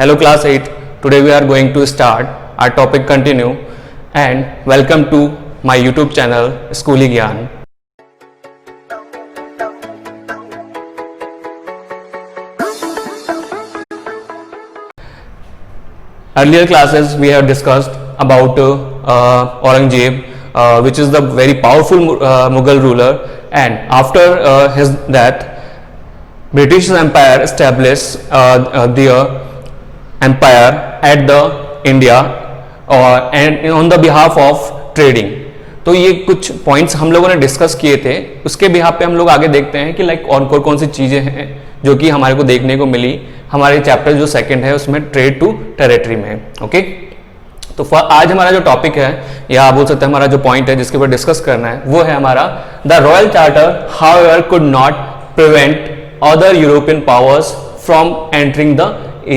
Hello class 8. Today we are going to start our topic continue and welcome to my YouTube channel Schooly Gyan. Earlier classes we have discussed about Aurangzeb, which is the very powerful Mughal ruler, and after his death British Empire established their empire at the India and on the behalf of trading. तो ये कुछ points हम लोगों ने discuss किए थे, उसके behalf पे हम लोग आगे देखते हैं कि लाइक और कौन सी चीज़ें हैं जो कि हमारे को देखने को मिली हमारे चैप्टर जो सेकंड है उसमें ट्रेड टू टेरिटरी में. ओके, तो आज हमारा जो टॉपिक है या आप बोल सकते हैं हमारा जो पॉइंट है जिसके ऊपर डिस्कस करना है वो है हमारा the royal charter however could not prevent other European powers from entering the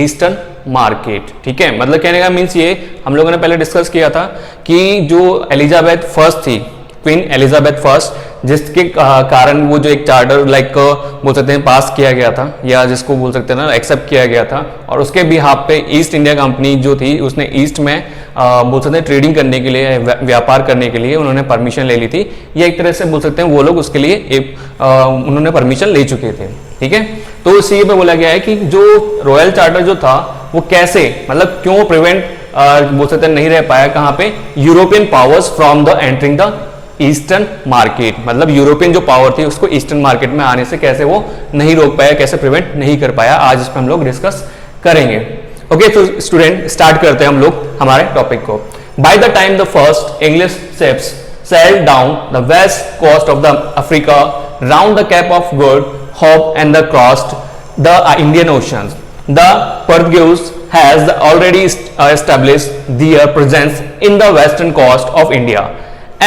eastern market. ठीक है, मतलब कहने का मीन्स ये हम लोगों ने पहले डिस्कस किया था कि जो एलिजाबेथ फर्स्ट थी, क्वीन एलिजाबेथ फर्स्ट, जिसके कारण वो जो एक चार्टर लाइक बोल सकते हैं पास किया गया था या जिसको बोल सकते हैं ना एक्सेप्ट किया गया था, और उसके बिहाफ पे ईस्ट इंडिया कंपनी जो थी उसने ईस्ट में बोल सकते हैं ट्रेडिंग करने के लिए व्यापार करने के लिए उन्होंने परमिशन ले ली थी. ये एक तरह से बोल सकते हैं वो लोग उसके लिए उन्होंने परमिशन ले चुके थे. ठीक है, तो इसी पे बोला गया है कि जो रॉयल चार्टर जो था वो कैसे मतलब क्यों प्रिवेंट बोल सकते हैं नहीं रह पाया कहाँ पे European powers from the entering the eastern market, मतलब यूरोपियन जो पावर थी उसको ईस्टर्न मार्केट में आने से कैसे वो नहीं रोक पाया, कैसे प्रिवेंट नहीं कर पाया, आज इस पर हम लोग डिस्कस करेंगे. ओके, तो स्टूडेंट स्टार्ट करते हैं हम लोग हमारे टॉपिक को. By the time the first English ships sailed down the west coast of the Africa round the Cape of Good Hope and the crossed the Indian Ocean, the Portuguese has already established their presence in the western coast of India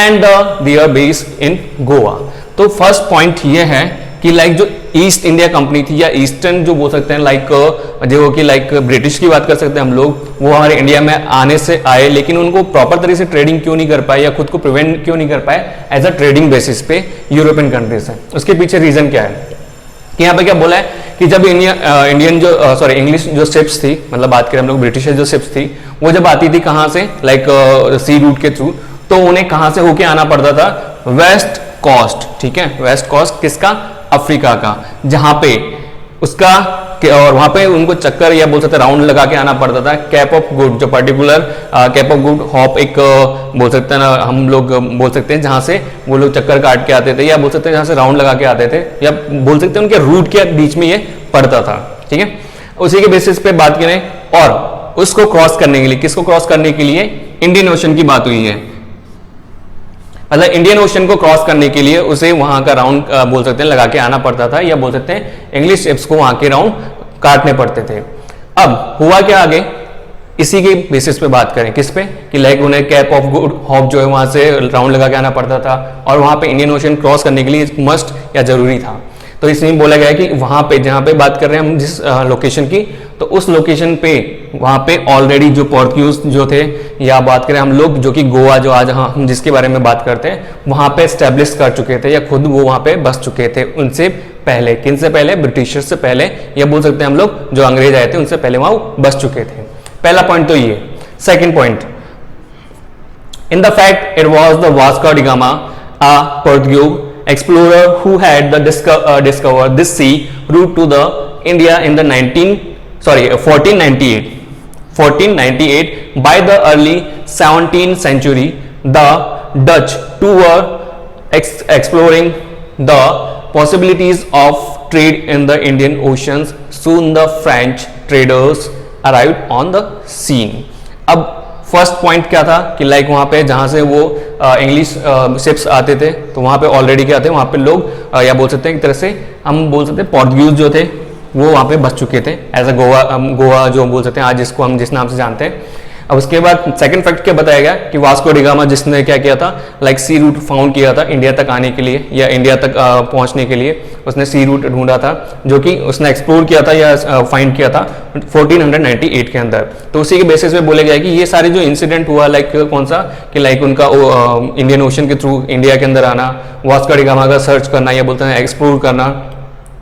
and their base in Goa. तो first point ये है कि like जो east India company थी या eastern जो बोल सकते हैं लाइक जो कि लाइक ब्रिटिश की बात कर सकते हैं हम लोग, वो हमारे इंडिया में आने से आए लेकिन उनको प्रॉपर तरीके से ट्रेडिंग क्यों नहीं कर पाए या खुद को प्रिवेंट क्यों नहीं कर पाए एज अ ट्रेडिंग बेसिस पे यूरोपियन कंट्रीज से. उसके पीछे रीजन क्या है कि यहाँ पे क्या बोला है कि जब इंडियन जो इंग्लिश जो शिप्स थी, मतलब बात करें हम लोग ब्रिटिश जो शिप्स थी वो जब आती थी कहाँ से लाइक सी रूट के थ्रू, तो उन्हें कहाँ से होके आना पड़ता था, वेस्ट कोस्ट. ठीक है, वेस्ट कोस्ट किसका, अफ्रीका का, जहां पे उसका और वहां पे उनको चक्कर या बोल सकते राउंड लगा के आना पड़ता था. कैप ऑफ गुड जो particular cap of good hop एक बोल सकते हैं ना हम लोग बोल सकते हैं जहां से वो लोग चक्कर काट के आते थे या बोल सकते हैं जहां से राउंड लगा के आते थे या बोल सकते हैं उनके रूट के बीच में ये पड़ता था. ठीक है, उसी के बेसिस पे बात करें और उसको क्रॉस करने के लिए, किसको क्रॉस करने के लिए, इंडियन ओशन की बात हुई है. मतलब इंडियन ओशन को क्रॉस करने के लिए उसे वहां का राउंड बोल सकते हैं लगा के आना पड़ता था या बोल सकते हैं इंग्लिश शिप्स को वहां के राउंड काटने पड़ते थे. अब हुआ क्या आगे, इसी के बेसिस पे बात करें किस पे कि लाइक उन्हें कैप ऑफ गुड होप जो है वहां से राउंड लगा के आना पड़ता था और वहां पे इंडियन ओशन क्रॉस करने के लिए मस्ट या जरूरी था. तो इसलिए बोला गया है कि वहां पे जहां पे बात कर रहे हैं हम जिस लोकेशन की, तो उस लोकेशन पे वहां पे ऑलरेडी जो पोर्तुगीज जो थे या बात करें हम लोग जो कि गोवा जो आज हम जिसके बारे में बात करते हैं वहां पे एस्टेब्लिश कर चुके थे या खुद वो वहां पे बस चुके थे उनसे पहले. किन से पहले, ब्रिटिशर्स से पहले या बोल सकते हैं हम लोग जो अंग्रेज आए थे उनसे पहले वहां बस चुके थे. पहला पॉइंट तो ये. Second point, in the fact it was the Vasco D gamma, a Portuguese explorer who had discovered this sea route to the India in the 1498. By the early 17th century, the Dutch too were exploring the possibilities of trade in the Indian Oceans. Soon the French traders arrived on the scene. अब first point क्या था कि like वहाँ पे जहाँ से वो English ships आते थे तो वहाँ पे ऑलरेडी क्या थे, वहाँ पे लोग या बोल सकते हैं एक तरह से हम बोल सकते हैं पोर्तुगीज जो थे वो वहाँ पे बस चुके थे एज अ गोवा जो बोल सकते हैं आज जिसको हम जिस नाम से जानते हैं. अब उसके बाद सेकंड फैक्ट क्या बताया गया कि वास्को डी गामा जिसने क्या किया था लाइक सी रूट फाउंड किया था इंडिया तक आने के लिए या इंडिया तक पहुंचने के लिए उसने सी रूट ढूंढा था जो कि उसने एक्सप्लोर किया था या फाइंड किया था 1498 के अंदर. तो उसी के बेसिस पे बोले गया कि ये सारे जो इंसिडेंट हुआ लाइक कौन सा कि लाइक उनका इंडियन ओशन के थ्रू इंडिया के अंदर आना, वास्को डी गामा का सर्च करना या बोलते हैं एक्सप्लोर करना,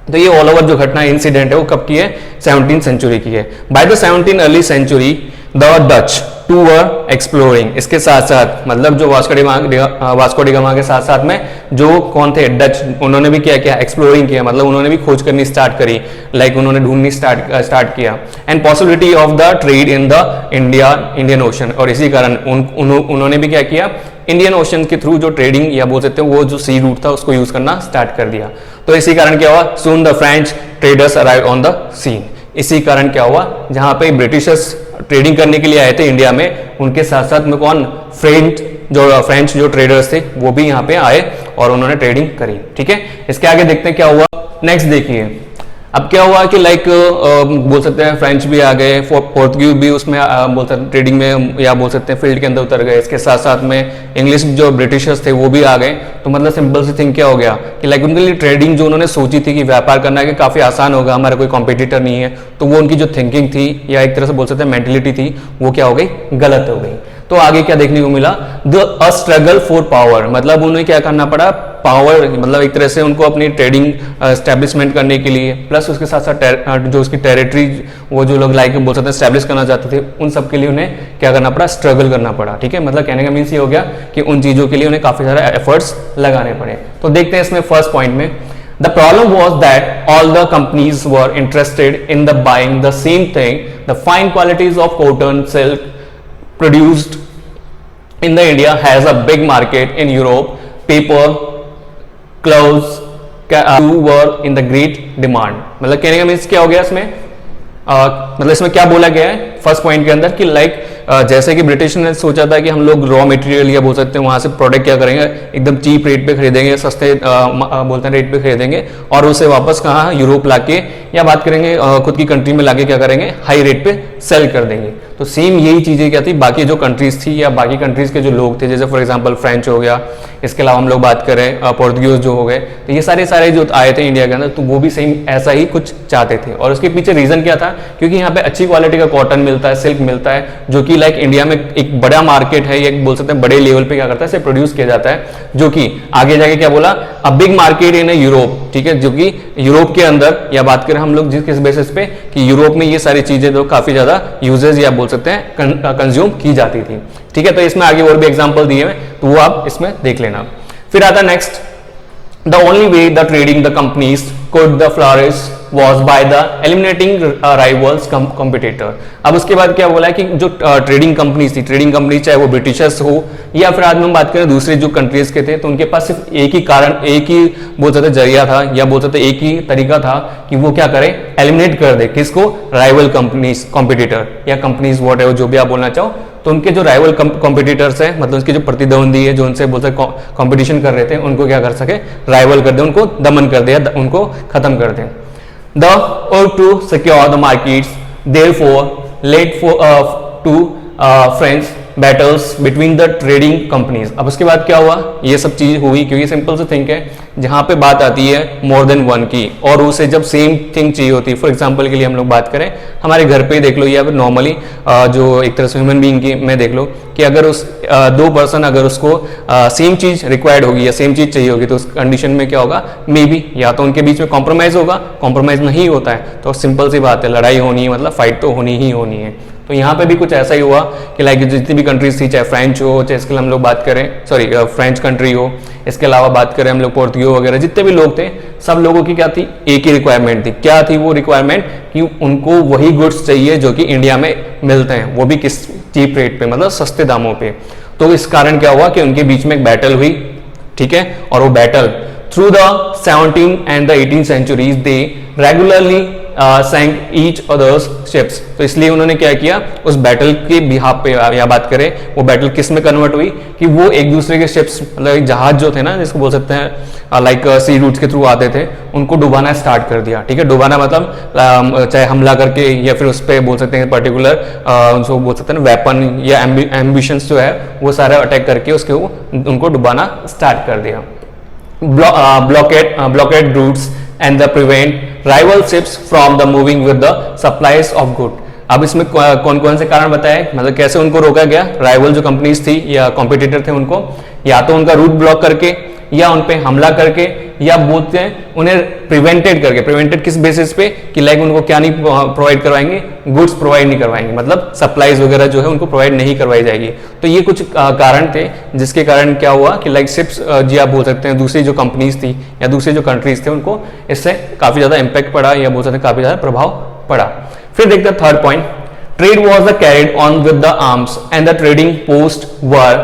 तो ये ऑल ओवर जो घटना इंसिडेंट है वो कब की है, 17th सेंचुरी की है। By the 17th early century the Dutch too were exploring, इसके साथ साथ मतलब जो वास्को डी गामा के साथ साथ में जो कौन थे डच, उन्होंने भी क्या किया, एक्सप्लोरिंग किया, मतलब उन्होंने भी खोज करनी स्टार्ट करी, लाइक उन्होंने ढूंढनी स्टार्ट किया and possibility of the trade in the Indian ocean, और इसी कारण उन्होंने भी क्या किया, इंडियन ओशन के थ्रू जो ट्रेडिंग या बोल सकते हैं वो जो सी रूट था उसको यूज करना स्टार्ट कर दिया। तो इसी कारण क्या हुआ, soon the French traders arrive on the scene, इसी कारण क्या हुआ, जहां पे ब्रिटिशर्स ट्रेडिंग करने के लिए आए थे इंडिया में, उनके साथ साथ में कौन, फ्रेंच जो ट्रेडर्स थे वो भी यहाँ पे आए और उन्होंने ट्रेडिंग करी। ठीक है, इसके आगे देखते हैं क्या हुआ। नेक्स्ट देखिए, अब क्या हुआ कि लाइक बोल सकते हैं फ्रेंच भी आ गए, पोर्तुगीज भी उसमें बोल सकते हैं ट्रेडिंग में या बोल सकते हैं फील्ड के अंदर उतर गए, इसके साथ साथ में इंग्लिश जो ब्रिटिशर्स थे वो भी आ गए। तो मतलब सिंपल सी थिंग क्या हो गया कि लाइक उनके लिए ट्रेडिंग जो उन्होंने सोची थी कि व्यापार करना है कि काफी आसान होगा, हमारा कोई कॉम्पिटिटर नहीं है, तो वो उनकी जो थिंकिंग थी या एक तरह से बोल सकते हैं मेंटेलिटी थी वो क्या हो गई, गलत हो गई। तो आगे क्या देखने को मिला, द स्ट्रगल फॉर पावर, मतलब उन्हें क्या करना पड़ा, पावर, मतलब एक तरह से उनको अपनी ट्रेडिंग एस्टेब्लिशमेंट करने के लिए, प्लस उसके साथ साथ जो उसकी टेरिटरी वो जो लोग लाइक बोल सकते हैं एस्टेब्लिश करना चाहते थे, उन सब के लिए उन्हें क्या करना पड़ा, स्ट्रगल करना पड़ा। ठीक है, मतलब कहने का मीन्स ये हो गया कि उन चीजों के लिए उन्हें काफी सारे एफर्ट्स लगाने पड़े। तो देखते हैं इसमें फर्स्ट पॉइंट में, the problem was that all the companies were interested in the buying the same thing, the fine qualities of cotton silk produced in the India has a big market in Europe. Paper, clothes were in the great demand. मतलब कहने का means क्या हो गया इसमें, मतलब इसमें क्या बोला गया है फर्स्ट पॉइंट के अंदर कि लाइक जैसे कि ब्रिटिश ने सोचा था कि हम लोग रॉ मटेरियल या बोल सकते हैं वहां से प्रोडक्ट क्या करेंगे, एकदम चीप रेट पे खरीदेंगे, सस्ते बोलते हैं रेट पे खरीदेंगे और उसे वापस कहाँ यूरोप लाके या बात करेंगे खुद की कंट्री में लाके क्या करेंगे, हाई रेट पे सेल कर देंगे। तो सेम यही चीजें क्या थी बाकी जो कंट्रीज थी या बाकी कंट्रीज के जो लोग थे, जैसे फॉर एग्जांपल फ्रेंच हो गया, इसके अलावा हम लोग बात करें पोर्तुगीज जो हो गए, तो ये सारे जो आए थे इंडिया के अंदर, तो वो भी सेम ऐसा ही कुछ चाहते थे। और उसके पीछे रीजन क्या था, क्योंकि यहाँ पे अच्छी क्वालिटी का कॉटन मिलता है, सिल्क मिलता है, जो कि लाइक इंडिया में एक बड़ा मार्केट है, एक बोल सकते हैं बड़े लेवल पे क्या करता है इसे प्रोड्यूस किया जाता है, जो कि आगे जाके क्या बोला, a big market in Europe. ठीक है, जो कि यूरोप के अंदर या बात करें हम लोग किस बेसिस पे कि यूरोप में ये सारी चीजें तो काफी ज्यादा यूजेज या बोल सकते हैं कंज्यूम की जाती थी। ठीक है, तो इसमें आगे और भी एग्जांपल दिए हैं तो वो आप इसमें देख लेना। फिर आता next, the only way the trading the companies could the flourish was by the eliminating rivals competitor। अब उसके बाद क्या बोला है कि जो ट्रेडिंग कंपनीज थी, ट्रेडिंग कंपनी चाहे वो ब्रिटिशर्स हो या फिर आज हम बात करें दूसरे जो कंट्रीज के थे, तो उनके पास सिर्फ एक ही कारण, एक ही बोल सकते जरिया था या बोल सकते एक ही तरीका था कि वो क्या करे, एलिमिनेट कर दे किसको, राइवल कंपनीज, कॉम्पिटिटर या कंपनीज वॉट एवर जो भी आप बोलना चाहो। तो उनके जो राइवल कॉम्पिटिटर्स हैं, मतलब उसके जो प्रतिद्वंदी है, जो उनसे बोलते कंपटीशन कर रहे थे, उनको क्या कर सके, राइवल कर दे, उनको दमन कर दे, उनको खत्म कर दे। द और to secure the markets therefore led to French battles between the trading companies. अब उसके बाद क्या हुआ, ये सब चीज हुई क्योंकि सिंपल से थिंक है, जहां पे बात आती है मोर देन वन की और उसे जब सेम थिंग चाहिए होती है, फॉर एग्जांपल के लिए हम लोग बात करें हमारे घर पे ही देख लो या फिर नॉर्मली जो एक तरह से ह्यूमन बीइंग की मैं देख लो कि अगर उस दो पर्सन अगर उसको सेम चीज रिक्वायर्ड होगी या सेम चीज चाहिए होगी, तो उस कंडीशन में क्या होगा, मे बी या तो उनके बीच में कॉम्प्रोमाइज होगा, कॉम्प्रोमाइज नहीं होता है तो सिंपल सी बात है, लड़ाई होनी है, मतलब फाइट तो होनी ही होनी है। तो यहाँ पे भी कुछ ऐसा ही हुआ कि लाइक जितनी भी कंट्रीज थी, चाहे फ्रेंच हो, चाहे इसके लिए हम लोग बात करें फ्रेंच कंट्री हो, इसके अलावा बात करें हम लोग पोर्तुगीज वगैरह, जितने भी लोग थे, सब लोगों की क्या थी, एक ही रिक्वायरमेंट थी। क्या थी वो रिक्वायरमेंट कि उनको वही गुड्स चाहिए जो कि इंडिया में मिलते हैं, वो भी किस चीप रेट पे, मतलब सस्ते दामों पे। तो इस कारण क्या हुआ कि उनके बीच में एक बैटल हुई। ठीक है, और वो battle through the 17th and the 18th centuries they regularly sank each other's ships। तो इसलिए उन्होंने क्या किया, उस बैटल के बिहाफ पे या बात करें वो बैटल किस में कन्वर्ट हुई कि वो एक दूसरे के शिप्स, मतलब जहाज जो थे ना, जिसको बोल सकते हैं लाइक सी रूट्स के थ्रू आते थे, उनको डुबाना स्टार्ट कर दिया। ठीक है, डुबाना मतलब चाहे हमला करके या फिर उस पर बोल सकते हैं पर्टिकुलर उनको बोल सकते हैं वेपन या एम्बिशंस जो है वो सारा अटैक करके उसके उनको डुबाना स्टार्ट कर दिया। blockade routes and the prevent rival ships from the moving with the supplies of good। अब इसमें कौन कौन से कारण बताए, मतलब कैसे उनको रोका गया, राइवल जो कंपनीज थी या कॉम्पिटिटर थे उनको या तो उनका रूट ब्लॉक करके या उन पे हमला करके या बोलते हैं उन्हें प्रिवेंटेड करके। प्रिवेंटेड किस बेसिस पे कि लाइक उनको क्या नहीं प्रोवाइड करवाएंगे, गुड्स प्रोवाइड नहीं करवाएंगे, मतलब सप्लाईज वगैरह जो है उनको प्रोवाइड नहीं करवाई जाएगी। तो ये कुछ कारण थे जिसके कारण क्या हुआ कि लाइक शिप्स जी आप बोल सकते हैं दूसरी जो कंपनीज थी या दूसरे जो कंट्रीज थे उनको इससे काफी ज्यादा इंपैक्ट पड़ा या बोल सकते हैं काफी ज्यादा प्रभाव पड़ा। फिर देखते हैं third point, trade was carried on with the arms and the trading post were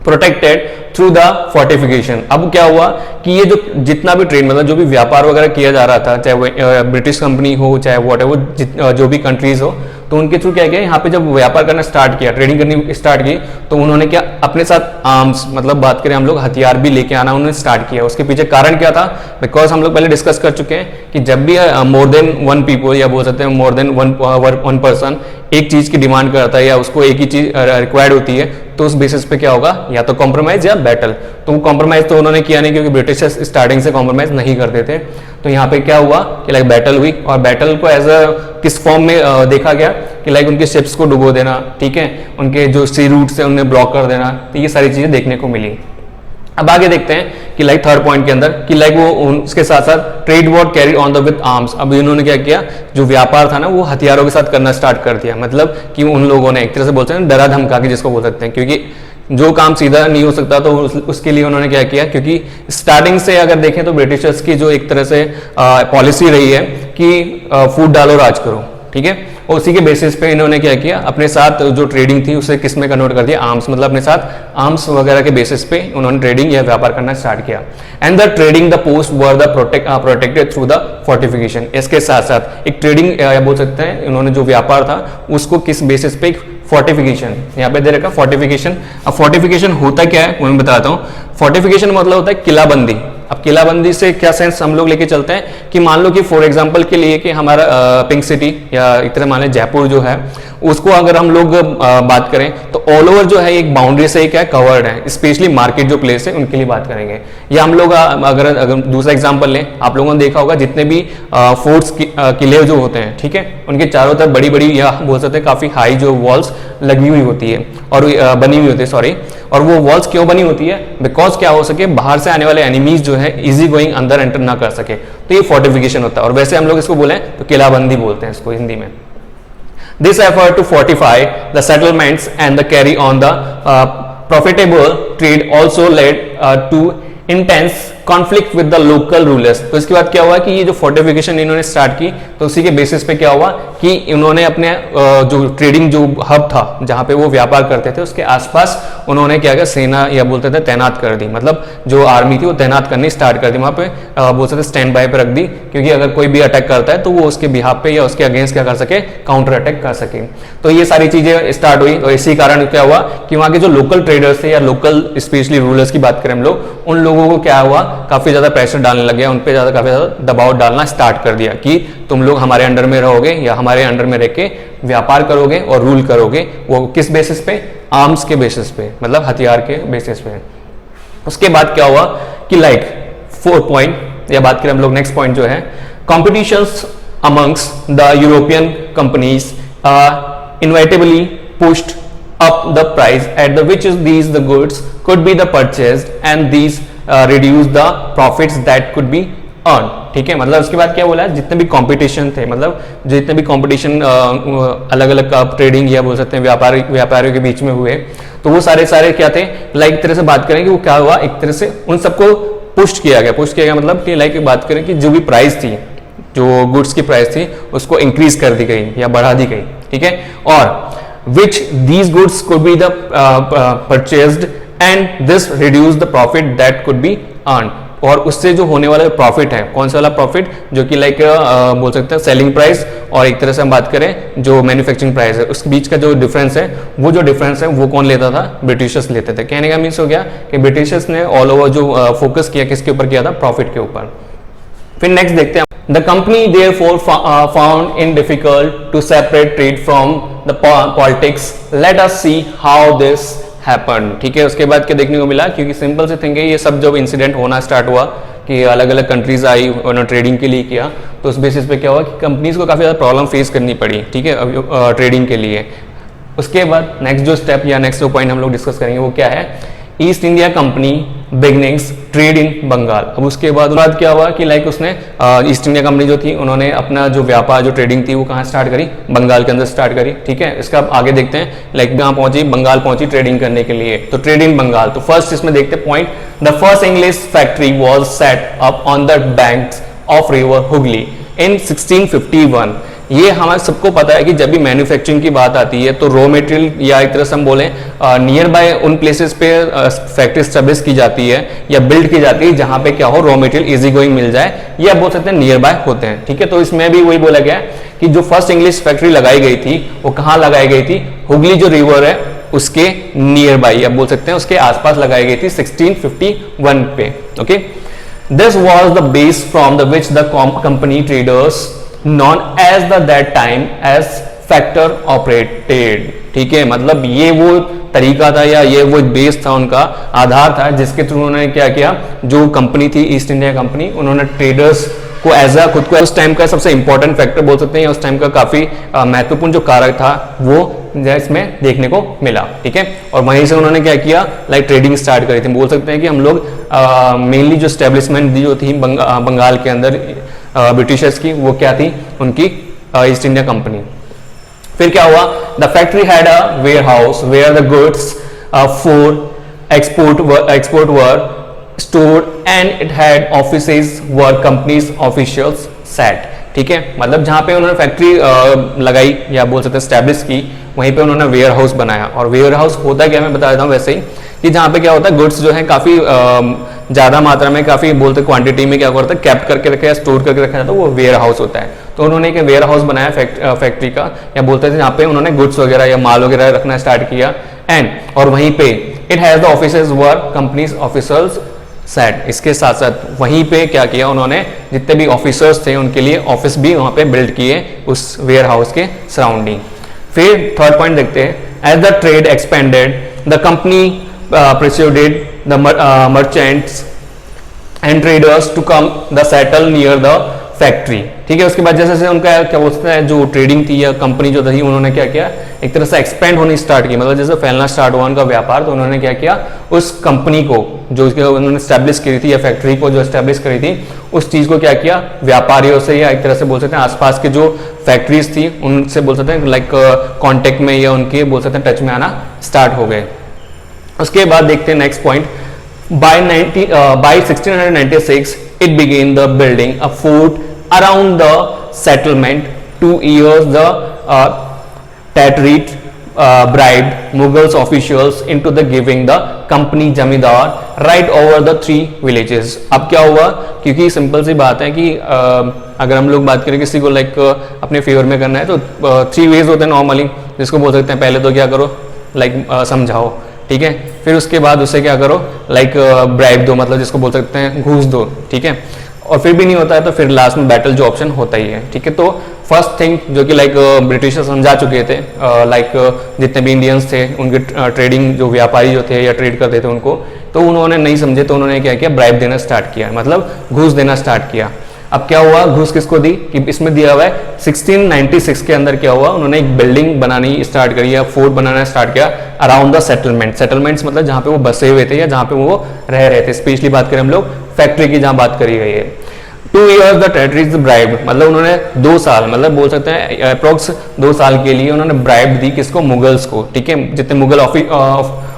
protected through the fortification. अब क्या हुआ कि ये जो जितना भी ट्रेड मतलब जो भी व्यापार वगैरह किया जा रहा था, चाहे वो ब्रिटिश कंपनी हो चाहे व्हाटएवर जो भी कंट्रीज हो, तो उनके थ्रू क्या किया, यहाँ पे जब व्यापार करना स्टार्ट किया, ट्रेडिंग करनी स्टार्ट की, तो उन्होंने क्या अपने साथ आर्म्स मतलब बात करें हम लोग हथियार भी लेके आना उन्होंने स्टार्ट किया। उसके पीछे कारण क्या था, बिकॉज हम लोग पहले डिस्कस कर चुके हैं कि जब भी मोर देन वन पीपल या बोल सकते हैं मोर देन वन पर्सन एक चीज की डिमांड करता है या उसको एक ही चीज रिक्वायर्ड होती है, तो उस बेसिस पे क्या होगा, या तो कॉम्प्रोमाइज या बैटल। तो कॉम्प्रोमाइज तो उन्होंने किया नहीं क्योंकि ब्रिटिशर्स स्टार्टिंग से कॉम्प्रोमाइज नहीं करते थे। तो यहाँ पे क्या हुआ कि लाइक बैटल हुई, और बैटल को एज अ किस फॉर्म में देखा गया कि लाइक उनके शिप्स को डुबो देना, ठीक है, उनके जो सी रूट्स है उन्हें ब्लॉक कर देना, तो ये सारी चीजें देखने को मिली। अब आगे देखते हैं कि लाइक थर्ड पॉइंट के अंदर कि लाइक वो उसके साथ साथ trade war carry on the with arms. अब इन्होंने क्या किया, जो व्यापार था ना वो हथियारों के साथ करना स्टार्ट कर दिया। मतलब कि उन लोगों ने एक तरह से बोलते हैं डरा धमका के जिसको बोल सकते हैं, क्योंकि जो काम सीधा नहीं हो सकता तो उसके लिए उन्होंने क्या किया, क्योंकि स्टार्टिंग से अगर देखें तो ब्रिटिशर्स की जो एक तरह से पॉलिसी रही है कि फूट डालो राज करो, ठीक है, और उसी के बेसिस पे इन्होंने क्या किया, अपने साथ जो ट्रेडिंग थी उसे किस में कन्वर्ट कर दिया, आर्म्स, मतलब अपने साथ आर्म्स वगैरह के बेसिस पे उन्होंने ट्रेडिंग या व्यापार करना स्टार्ट किया। And the trading the post were the protected through the fortification. इसके साथ साथ एक ट्रेडिंग या बोल सकते हैं उन्होंने जो व्यापार था उसको किस बेसिस पे, फोर्टिफिकेशन, यहाँ पे दे रखा फोर्टिफिकेशन। अब फोर्टिफिकेशन होता क्या है मैं बताता हूँ। फोर्टिफिकेशन मतलब होता है किलाबंदी। अब किलाबंदी से क्या सेंस हम लोग लेके चलते हैं कि मान लो कि फॉर एग्जांपल के लिए कि हमारा पिंक सिटी या एक तरह मान लें जयपुर जो है उसको अगर हम लोग बात करें तो ऑल ओवर जो है एक बाउंड्री से क्या कवर्ड है, स्पेशली मार्केट जो प्लेस है उनके लिए बात करेंगे। या हम लोग अगर दूसरा एग्जांपल लें, आप लोगों ने देखा होगा जितने भी फोर्ट्स किले जो होते हैं, ठीक है, उनके चारों तरफ बड़ी बड़ी या बोल सकते हैं काफी हाई जो वॉल्स लगी हुई होती है और बनी हुई होती है, सॉरी। और वो वॉल्स क्यों बनी होती है, बिकॉज क्या हो सके बाहर से आने वाले एनिमीज जो है इजी गोइंग अंदर एंटर ना कर सके, तो ये फोर्टिफिकेशन होता है। और वैसे हम लोग इसको बोले तो किलाबंदी बोलते हैं इसको हिंदी में। This effort to fortify the settlements and the carry on the profitable trade also led to intense conflict with the local rulers. तो इसके बाद क्या हुआ कि ये जो फोर्टिफिकेशन इन्होंने स्टार्ट की तो उसी के बेसिस पे क्या हुआ कि इन्होंने अपने जो ट्रेडिंग जो हब था जहां पे वो व्यापार करते थे उसके आसपास उन्होंने क्या किया, सेना या बोलते थे तैनात कर दी, मतलब जो आर्मी थी वो तैनात करनी स्टार्ट कर दी वहां पे, बोल सकते स्टैंड बाय पे रख दी, क्योंकि अगर कोई भी अटैक करता है तो वो उसके बिहाफ पे या उसके अगेंस्ट क्या कर सके, काउंटर अटैक कर सके। तो ये सारी चीजें स्टार्ट हुई। तो इसी कारण क्या हुआ कि वहां के जो लोकल ट्रेडर्स थे या लोकल स्पेशली रूलर्स की बात करें हम लोग, उन लोगों को क्या हुआ, काफी ज्यादा प्रेशर डालने लग गया, उन पे काफी ज्यादा दबाव डालना स्टार्ट कर दिया कि तुम लोग हमारे अंडर में रहोगे या हमारे अंडर में रह के व्यापार करोगे और रूल करोगे। वो किस बेसिस पे, आर्म्स के बेसिस पे, मतलब हथियार के बेसिस पे। उसके बाद क्या हुआ कि लाइक 4 पॉइंट या बात करें हम लोग नेक्स्ट पॉइंट जो है, competitions amongst the European companies inevitably pushed up the price at the which these the goods could be the purchased and these reduce the profits that could be earned। ठीक है, मतलब उसके बाद क्या बोला, जितने भी कंपटीशन थे, मतलब जितने भी कंपटीशन अलग अलग ट्रेडिंग या बोल सकते हैं व्यापारियों के बीच में हुए, तो वो सारे क्या थे, लाइक तरह से बात करें कि वो क्या हुआ, एक तरह से उन सबको पुश किया गया, मतलब कि लाइक बात करें कि जो भी प्राइस थी, जो गुड्स की प्राइस थी उसको इंक्रीज कर दी गई या बढ़ा दी गई। ठीक है, और which these goods could be the purchased and this reduce the profit that could be earned। और उससे जो होने वाला प्रॉफिट है, कौन सा वाला प्रॉफिट, जो कि लाइक बोल सकते हैं सेलिंग प्राइस और एक तरह से हम बात करें जो मैन्युफैक्चरिंग प्राइस है, उसके बीच का जो डिफरेंस है, वो जो डिफरेंस है वो कौन लेता था, ब्रिटिशर्स लेते थे। कहने का मीन्स हो गया कि ब्रिटिशर्स ने ऑल ओवर जो फोकस किया किसके ऊपर किया था, प्रॉफिट के ऊपर। फिर नेक्स्ट देखते हैं, The company therefore found it difficult to separate trade from the politics. Let us see how this happened। ठीक है, उसके बाद क्या देखने को मिला, क्योंकि सिंपल से थिंग है, ये सब जब इंसिडेंट होना स्टार्ट हुआ कि अलग अलग कंट्रीज आई उन्होंने ट्रेडिंग के लिए किया, तो उस बेसिस पे क्या हुआ कि कंपनीज को काफी ज्यादा प्रॉब्लम फेस करनी पड़ी। ठीक है, ट्रेडिंग के लिए। उसके बाद नेक्स्ट जो स्टेप या नेक्स्ट जो पॉइंट हम लोग डिस्कस करेंगे वो क्या है, East India Company beginnings trade in Bengal. अब उसके बाद क्या हुआ कि लाइक उसने ईस्ट इंडिया कंपनी जो थी उन्होंने अपना जो व्यापार जो ट्रेडिंग थी वो कहाँ स्टार्ट करी, बंगाल के अंदर स्टार्ट करी। ठीक है, इसका अब आगे देखते हैं लाइक कहाँ पहुंची, बंगाल पहुंची ट्रेडिंग करने के लिए, तो ट्रेड इन बंगाल। तो फर्स्ट इसमें देखते point, the first English factory was set up on the banks of river Hooghly in 1651। ये हमारे सबको पता है कि जब भी मैन्युफैक्चरिंग की बात आती है तो रॉ मटेरियल या एक तरह से हम बोलें नियर बाय उन प्लेसेस पे फैक्ट्री स्टेब्लिश की जाती है या बिल्ड की जाती है जहां पे क्या हो रॉ मटेरियल इजी गोइंग मिल जाए, या बोल सकते हैं नियर बाय होते हैं। ठीक है, तो इसमें भी वही बोला गया कि जो फर्स्ट इंग्लिश फैक्ट्री लगाई गई थी वो कहाँ लगाई गई थी, हुगली जो रिवर है उसके नियर बाय या बोल सकते हैं उसके आसपास लगाई गई थी 1651 पे। Okay, this was the base from the which the company traders known as the that time as factor operated। ठीक है, मतलब ये वो तरीका था या ये वो बेस था, उनका आधार था जिसके थ्रू उन्होंने क्या किया, जो कंपनी थी ईस्ट इंडिया कंपनी, उन्होंने ट्रेडर्स को एज अ खुद को उस टाइम का सबसे इंपॉर्टेंट फैक्टर बोल सकते हैं, उस टाइम का काफी महत्वपूर्ण जो कारक था वो इसमें देखने को मिला। ठीक है, और वहीं से उन्होंने क्या किया, लाइक ट्रेडिंग स्टार्ट करी थी। बोल सकते हैं कि हम लोग मेनली जो स्टेब्लिशमेंट जो थी बंगाल के अंदर ब्रिटिशर्स की, वो क्या थी, उनकी ईस्ट इंडिया कंपनी। फिर क्या हुआ, the factory had a warehouse where the goods for export were stored and it had offices where companies officials sat। ठीक है, मतलब जहां पे उन्होंने फैक्ट्री लगाई या बोल सकते हैं स्टैब्लिश की, वहीं पे उन्होंने वेयर हाउस बनाया। और वेयर हाउस होता क्या, मैं बता देता हूँ वैसे ही कि जहाँ पे क्या होता है गुड्स जो है काफी ज्यादा मात्रा में, काफी बोलते क्वांटिटी में क्या करता है कैप्ट करके रखा या स्टोर करके रखा जाता है, वो वेयर हाउस होता है। तो उन्होंने एक वेयर हाउस बनाया फैक्ट्री का, या बोलते थे जहाँ पे उन्होंने गुड्स वगैरह या माल वगैरह रखना स्टार्ट किया। एंड और वहीं पे it has the offices were companies officers set. इसके साथ साथ वहीं पे क्या किया उन्होंने, जितने भी ऑफिसर्स थे उनके लिए ऑफिस भी वहां पे बिल्ड किए उस वेयर हाउस के सराउंडिंग। फिर थर्ड पॉइंट देखते हैं, as the trade expanded the company persuaded the merchants and traders to come the settle near the factory. ठीक है, उसके बाद जैसे जैसे उनका क्या बोलते हैं जो ट्रेडिंग थी या कंपनी जो थी, उन्होंने क्या किया, एक तरह से एक्सपेंड होनी स्टार्ट की, मतलब जैसे फैलना स्टार्ट हुआ उनका व्यापार, तो उन्होंने क्या किया, उस कंपनी को जो उन्होंने स्टैब्लिश करी थी या फैक्ट्री को जो स्टैब्लिश करी थी, उस चीज को क्या किया, व्यापारियों से या एक तरह से बोल सकते हैं आसपास के जो फैक्ट्रीज थी उनसे बोल सकते हैं लाइक कॉन्टेक्ट में या उनके बोल सकते हैं टच में आना स्टार्ट हो गए। उसके बाद देखते हैं next point, by 1696 it began the building a fort around the settlement. 2 years the Tatrid bribed Mughals officials into the giving the company जमींदार right over the 3 villages। अब क्या हुआ, क्योंकि सिंपल सी बात है कि अगर हम लोग बात करें किसी को लाइक अपने फेवर में करना है तो 3 वेज होते हैं नॉर्मली, जिसको बोल सकते हैं पहले तो क्या करो लाइक समझाओ, ठीक है, फिर उसके बाद उसे क्या करो लाइक ब्राइब दो, मतलब जिसको बोल सकते हैं घूस दो, ठीक है, और फिर भी नहीं होता है तो फिर लास्ट में बैटल जो ऑप्शन होता ही है। ठीक है, तो फर्स्ट थिंग जो कि लाइक ब्रिटिशर्स समझा चुके थे, लाइक जितने भी इंडियंस थे उनके ट्रेडिंग जो व्यापारी जो थे या ट्रेड करते थे उनको, तो उन्होंने नहीं समझे तो उन्होंने क्या किया, ब्राइब देना स्टार्ट किया, मतलब घूस देना स्टार्ट किया। अब क्या हुआ, घूस किसको दी कि इसमें दिया हुआ है 1696 के अंदर क्या हुआ, उन्होंने एक बिल्डिंग बनानी स्टार्ट करी या फोर्ट बनाना स्टार्ट किया अराउंड द सेटलमेंट। सेटलमेंट्स मतलब जहाँ पे वो बसे हुए थे या जहाँ पे वो रह रहे थे, स्पेशली बात करें हम लोग फैक्ट्री की जहाँ बात करी गई है। 2 years द टेरिटरीज ब्राइब, मतलब उन्होंने 2 साल, मतलब बोल सकते हैं अप्रोक्स 2 साल के लिए उन्होंने ब्राइब दी किसको, मुगल्स को। ठीक है, जितने मुगल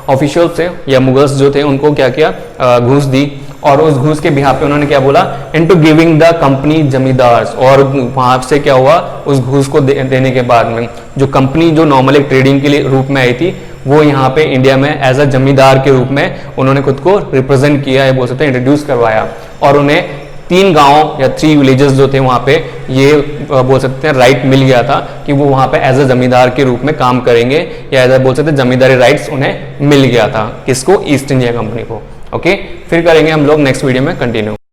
ऑफिशियल्स थे या मुगल्स जो थे उनको क्या किया, घूस दी, और उस घूस के बिहाफ पे उन्होंने क्या बोला, into giving the company zamindars, और वहां से क्या हुआ, उस घूस को देने के बाद में जो कंपनी जो नॉर्मल एक ट्रेडिंग के लिए रूप में आई थी, वो यहाँ पे इंडिया में एज अ जमींदार के रूप में उन्होंने खुद को रिप्रेजेंट किया है, बोल सकते हैं इंट्रोड्यूस करवाया, और उन्हें 3 गांव या 3 विलेजेस जो थे वहां पे ये बोल सकते हैं राइट मिल गया था कि वो वहां पे एज अ जमींदार के रूप में काम करेंगे, या एज अ बोल सकते हैं जमींदारी राइट्स उन्हें मिल गया था, किसको, ईस्ट इंडिया कंपनी को। ओके, फिर करेंगे हम लोग नेक्स्ट वीडियो में कंटिन्यू।